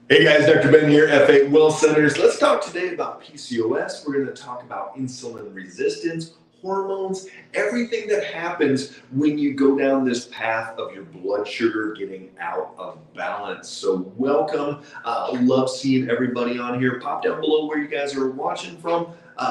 Hey guys, Dr. Ben here, F8 Well Centers. Let's talk today about PCOS. We're going to talk about insulin resistance, hormones, everything that happens when you go down this path of your blood sugar getting out of balance. So welcome. Love seeing everybody on here. Pop down below where you guys are watching from.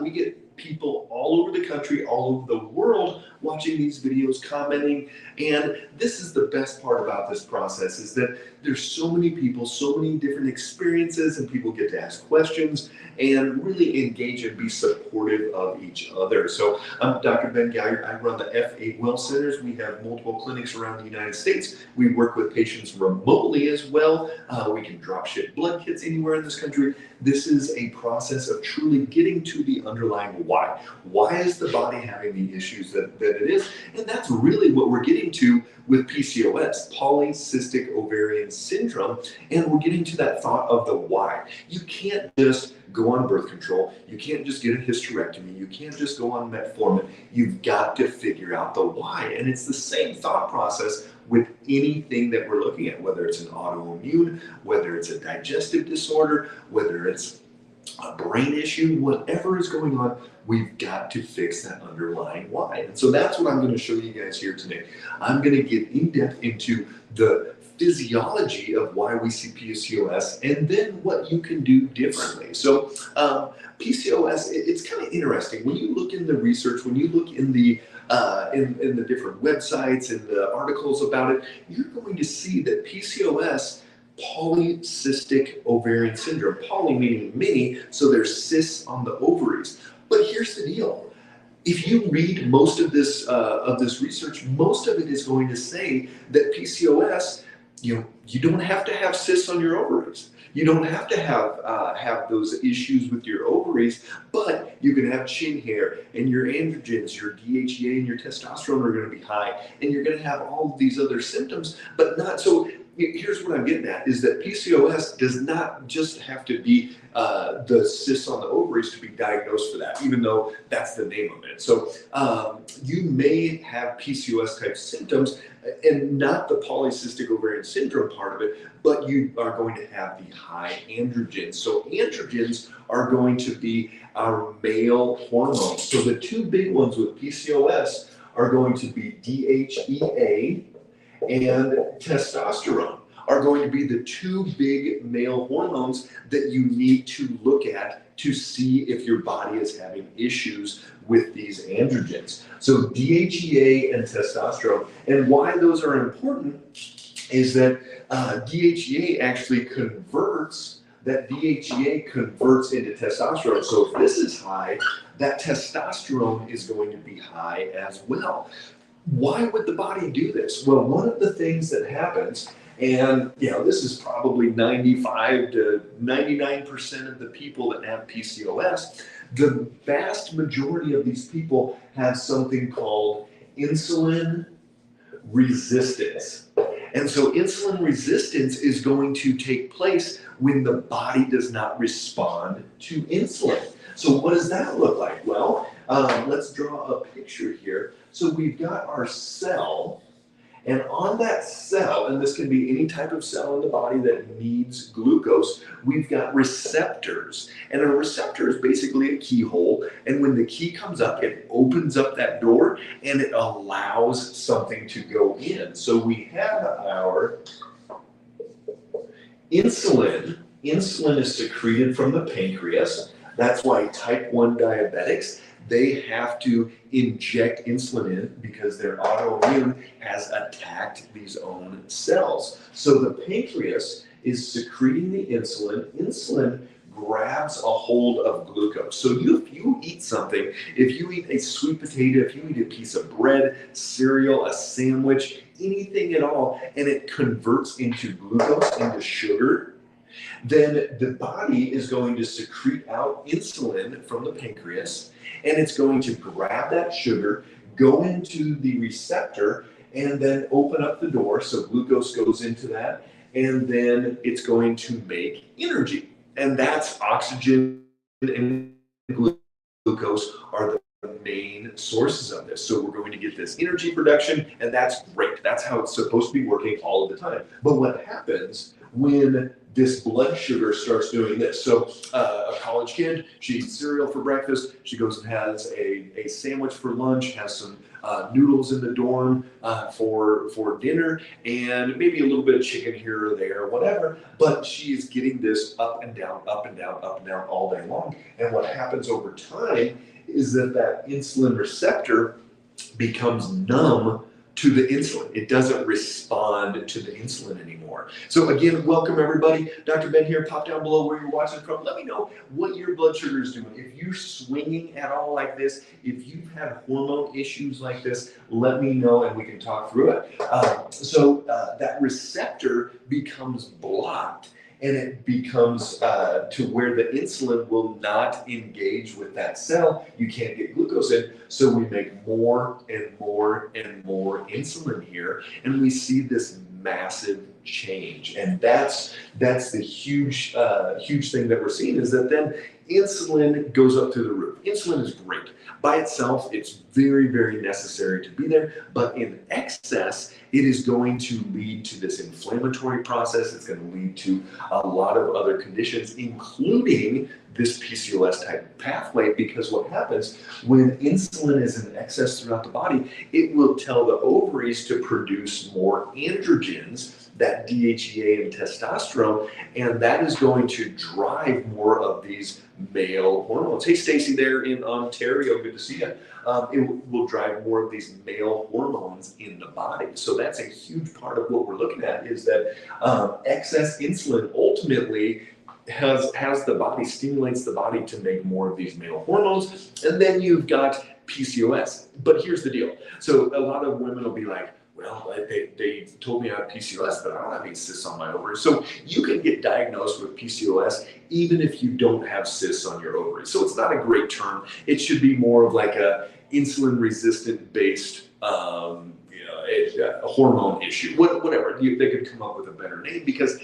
We get people all over the country, all over the world watching these videos, commenting. And this is the best part about this process is that there's so many people, so many different experiences, and people get to ask questions and really engage and be supportive of each other. So I'm Dr. Ben Gallagher. I run the F8 Well Centers. We have multiple clinics around the United States. We work with patients remotely as well. We can drop ship blood kits anywhere in this country. This is a process of truly getting to the underlying why. Why is the body having the issues that it is? And that's really what we're getting to with PCOS, polycystic ovarian syndrome, and we're getting to that thought of the why. You can't just go on birth control. You can't just get a hysterectomy. You can't just go on metformin. You've got to figure out the why. And it's the same thought process with anything that we're looking at, whether it's an autoimmune, whether it's a digestive disorder, whether it's a brain issue, whatever is going on, we've got to fix that underlying why. And so that's what I'm going to show you guys here today. I'm going to get in depth into the physiology of why we see PCOS and then what you can do differently. So PCOS, it's kind of interesting. When you look in the research, when you look in the in the different websites and the articles about it, you're going to see that PCOS, polycystic ovarian syndrome, poly meaning many, so there's cysts on the ovaries. But here's the deal. If you read most of this research, most of it is going to say that PCOS, you don't have to have cysts on your ovaries. You don't have to have those issues with your ovaries, but you can have chin hair, and your androgens, your DHEA, and your testosterone are going to be high, and you're going to have all of these other symptoms, but not so. Here's what I'm getting at is that PCOS does not just have to be the cysts on the ovaries to be diagnosed for that, even though that's the name of it. So you may have PCOS type symptoms and not the polycystic ovarian syndrome part of it, but you are going to have the high androgens. So androgens are going to be our male hormones. So the two big ones with PCOS are going to be DHEA and testosterone are going to be the two big male hormones that you need to look at to see if your body is having issues with these androgens. So DHEA and testosterone, and why those are important is that DHEA actually converts into testosterone. So if this is high, that testosterone is going to be high as well. Why would the body do this? Well, one of the things that happens, and this is probably 95 to 99% of the people that have PCOS, the vast majority of these people have something called insulin resistance. And so insulin resistance is going to take place when the body does not respond to insulin. So what does that look like? Well, let's draw a picture here. So we've got our cell, and on that cell, and this can be any type of cell in the body that needs glucose, we've got receptors. And a receptor is basically a keyhole, and when the key comes up, it opens up that door and it allows something to go in. So we have our insulin. Insulin is secreted from the pancreas. That's why type 1 diabetics, they have to inject insulin in because their autoimmune has attacked these own cells. So the pancreas is secreting the insulin. Insulin grabs a hold of glucose. So if you eat something, if you eat a sweet potato, if you eat a piece of bread, cereal, a sandwich, anything at all, and it converts into glucose, into sugar, then the body is going to secrete out insulin from the pancreas, and it's going to grab that sugar, go into the receptor, and then open up the door. So glucose goes into that, and then it's going to make energy. And that's oxygen and glucose are the main sources of this. So we're going to get this energy production, and that's great. That's how it's supposed to be working all of the time. But what happens when this blood sugar starts doing this. So a college kid, she eats cereal for breakfast, she goes and has a sandwich for lunch, has some noodles in the dorm for dinner, and maybe a little bit of chicken here or there, whatever. But she is getting this up and down, up and down, up and down all day long. And what happens over time is that insulin receptor becomes numb to the insulin. It doesn't respond to the insulin anymore. So again, welcome everybody. Dr. Ben here. Pop down below where you're watching from. Let me know what your blood sugar is doing. If you're swinging at all like this, if you've had hormone issues like this, let me know and we can talk through it. So that receptor becomes blocked, and it becomes to where the insulin will not engage with that cell. You can't get glucose in, so we make more and more and more insulin here, and we see this massive change. And that's the huge thing that we're seeing, is that then insulin goes up through the roof. Insulin is great. By itself, it's very, very necessary to be there, but in excess, it is going to lead to this inflammatory process. It's going to lead to a lot of other conditions, including this PCOS type pathway, because what happens when insulin is in excess throughout the body, it will tell the ovaries to produce more androgens, that DHEA and testosterone, and that is going to drive more of these male hormones. Hey, Stacy there in Ontario, good to see you. It will drive more of these male hormones in the body. So that's a huge part of what we're looking at, is that excess insulin ultimately has the body, stimulates the body to make more of these male hormones. And then you've got PCOS. But here's the deal. So a lot of women will be like, well, they told me I have PCOS, but I don't have any cysts on my ovaries. So you can get diagnosed with PCOS even if you don't have cysts on your ovaries. So it's not a great term. It should be more of like a insulin resistant based a hormone issue, whatever. They could come up with a better name, because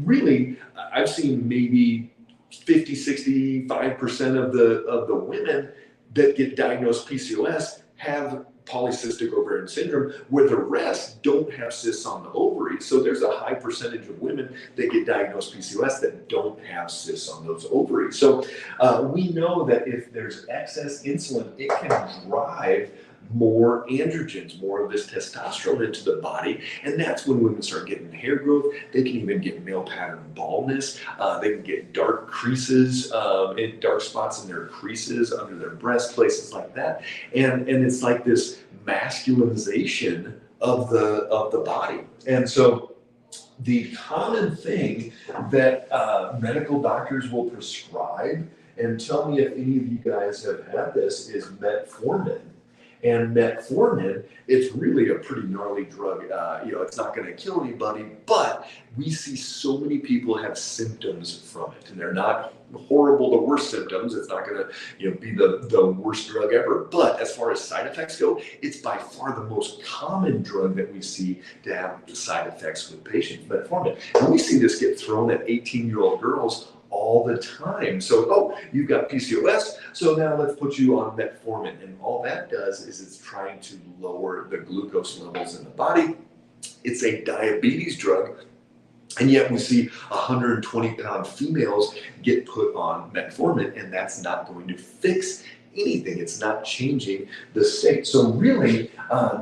really I've seen maybe 50-65% of the women that get diagnosed PCOS have polycystic ovarian syndrome, where the rest don't have cysts on the ovaries. So there's a high percentage of women that get diagnosed PCOS that don't have cysts on those ovaries. So we know that if there's excess insulin, it can drive more androgens, more of this testosterone into the body, and that's when women start getting hair growth. They can even get male pattern baldness. They can get dark creases and dark spots in their creases under their breast, places like that. And it's like this masculinization of the body. And so the common thing that medical doctors will prescribe, and tell me if any of you guys have had this, is metformin. And metformin, it's really a pretty gnarly drug. It's not going to kill anybody, but we see so many people have symptoms from it, and they're not horrible, the worst symptoms. It's not going to be the worst drug ever. But as far as side effects go, it's by far the most common drug that we see to have side effects with patients, metformin. And we see this get thrown at 18-year-old girls all the time. So, you've got PCOS, so now let's put you on metformin. And all that does is it's trying to lower the glucose levels in the body. It's a diabetes drug, and yet we see 120-pound females get put on metformin, and that's not going to fix anything. It's not changing the state. So really,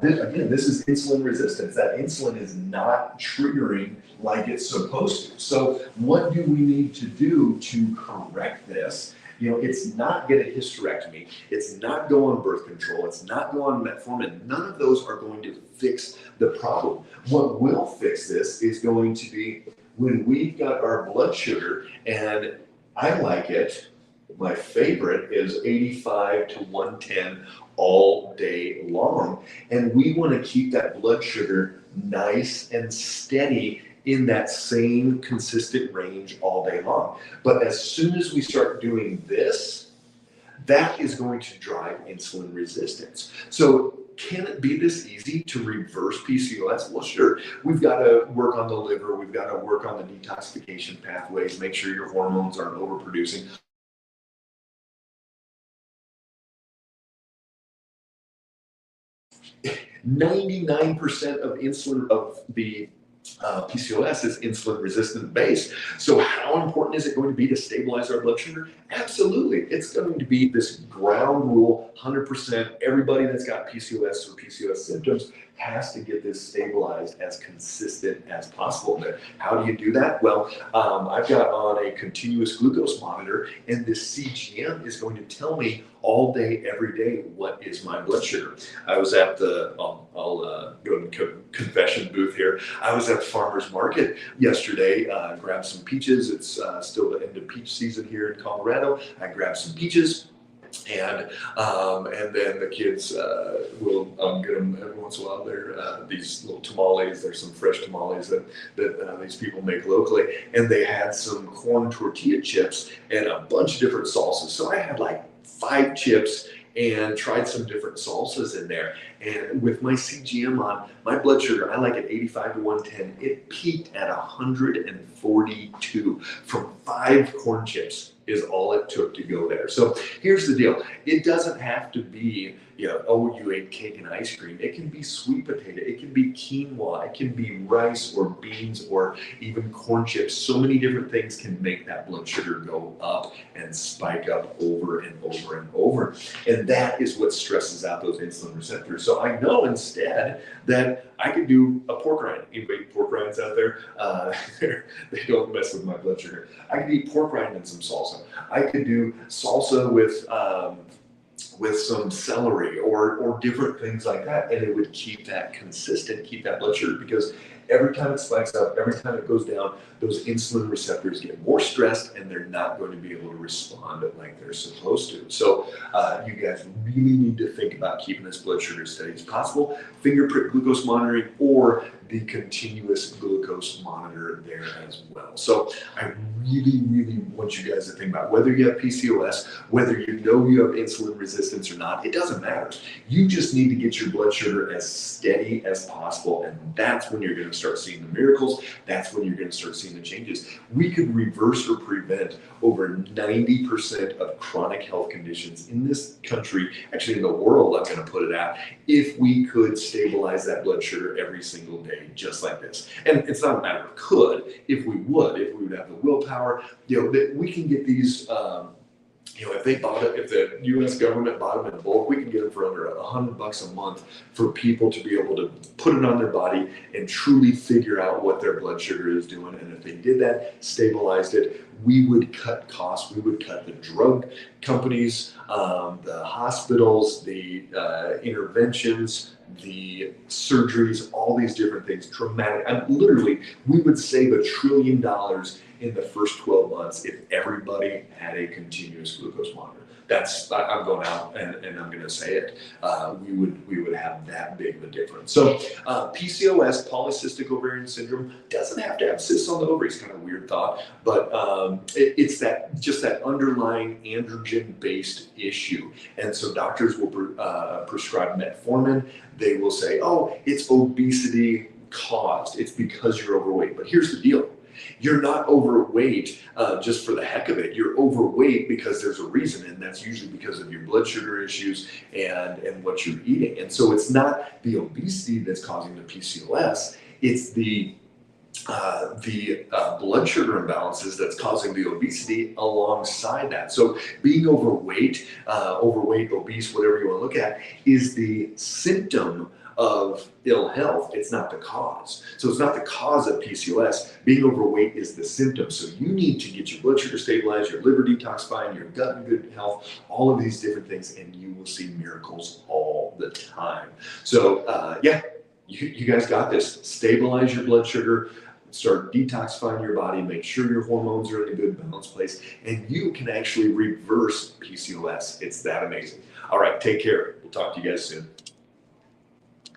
this is insulin resistance. That insulin is not triggering like it's supposed to. So what do we need to do to correct this? It's not get a hysterectomy. It's not go on birth control. It's not go on metformin. None of those are going to fix the problem. What will fix this is going to be when we've got our blood sugar, and I like it, my favorite is 85 to 110 all day long. And we want to keep that blood sugar nice and steady in that same consistent range all day long. But as soon as we start doing this, that is going to drive insulin resistance. So can it be this easy to reverse PCOS? Well, sure. We've got to work on the liver. We've got to work on the detoxification pathways, make sure your hormones aren't overproducing. 99% of insulin, of the PCOS is insulin resistant base. So how important is it going to be to stabilize our blood sugar? Absolutely. It's going to be this ground rule, 100%. Everybody that's got PCOS or PCOS symptoms has to get this stabilized as consistent as possible. And how do you do that? Well, I've got on a continuous glucose monitor, and this CGM is going to tell me all day, every day, what is my blood sugar. I was at the, I'll go to confession booth here. I was at the farmer's market yesterday, grabbed some peaches. It's still the end of peach season here in Colorado. I grabbed some peaches. And then the kids will get them every once in a while. They're these little tamales. There's some fresh tamales that these people make locally, and they had some corn tortilla chips and a bunch of different salsas. So I had like 5 chips and tried some different salsas in there. And with my CGM on, my blood sugar, I like it 85 to 110. It peaked at 142 from 5 corn chips is all it took to go there. So here's the deal. It doesn't have to be, oh, you ate cake and ice cream. It can be sweet potato. It can be quinoa. It can be rice or beans or even corn chips. So many different things can make that blood sugar go up and spike up over and over and over. And that is what stresses out those insulin receptors. So I know instead that I could do a pork rind. Anybody eat pork rinds out there? They don't mess with my blood sugar. I could eat pork rind and some salsa. I could do salsa with some celery or different things like that, and it would keep that consistent, keep that blood sugar, because every time it spikes up, every time it goes down, those insulin receptors get more stressed and they're not going to be able to respond like they're supposed to. So you guys really need to think about keeping this blood sugar as steady as possible. Finger prick glucose monitoring or the continuous glucose monitor there as well. So I really, really want you guys to think about whether you have PCOS, whether you know you have insulin resistance or not. It doesn't matter. You just need to get your blood sugar as steady as possible, and that's when you're going to start seeing the miracles. That's when you're going to start seeing the changes. We could reverse or prevent over 90% of chronic health conditions in this country, actually in the world, I'm going to put it at, if we could stabilize that blood sugar every single day, just like this. And it's not a matter of could, if we would have the willpower, that we can get these, if they bought it, if the U.S. government bought them in bulk, we can get them for under $100 a month for people to be able to put it on their body and truly figure out what their blood sugar is doing. And if they did that, stabilized it, we would cut costs. We would cut the drug companies, the hospitals, the interventions, the surgeries, all these different things, dramatic. Literally, we would save $1 trillion in the first 12 months if everybody had a continuous glucose monitor. I'm going out and I'm going to say it. We would have that big of a difference. So PCOS, polycystic ovarian syndrome, doesn't have to have cysts on the ovaries. Kind of a weird thought, but it's that underlying androgen-based issue. And so doctors will prescribe metformin. They will say, oh, it's obesity caused. It's because you're overweight. But here's the deal. You're not overweight just for the heck of it. You're overweight because there's a reason, and that's usually because of your blood sugar issues and what you're eating. And so it's not the obesity that's causing the PCOS. It's the blood sugar imbalances that's causing the obesity alongside that. So being overweight, obese, whatever you want to look at, is the symptom of ill health. It's not the cause. So it's not the cause of PCOS. Being overweight is the symptom. So you need to get your blood sugar stabilized, your liver detoxifying, your gut in good health, all of these different things, and you will see miracles all the time. So you guys got this. Stabilize your blood sugar. Start detoxifying your body, make sure your hormones are in a good balanced place, and you can actually reverse PCOS. It's that amazing. All right, take care. We'll talk to you guys soon.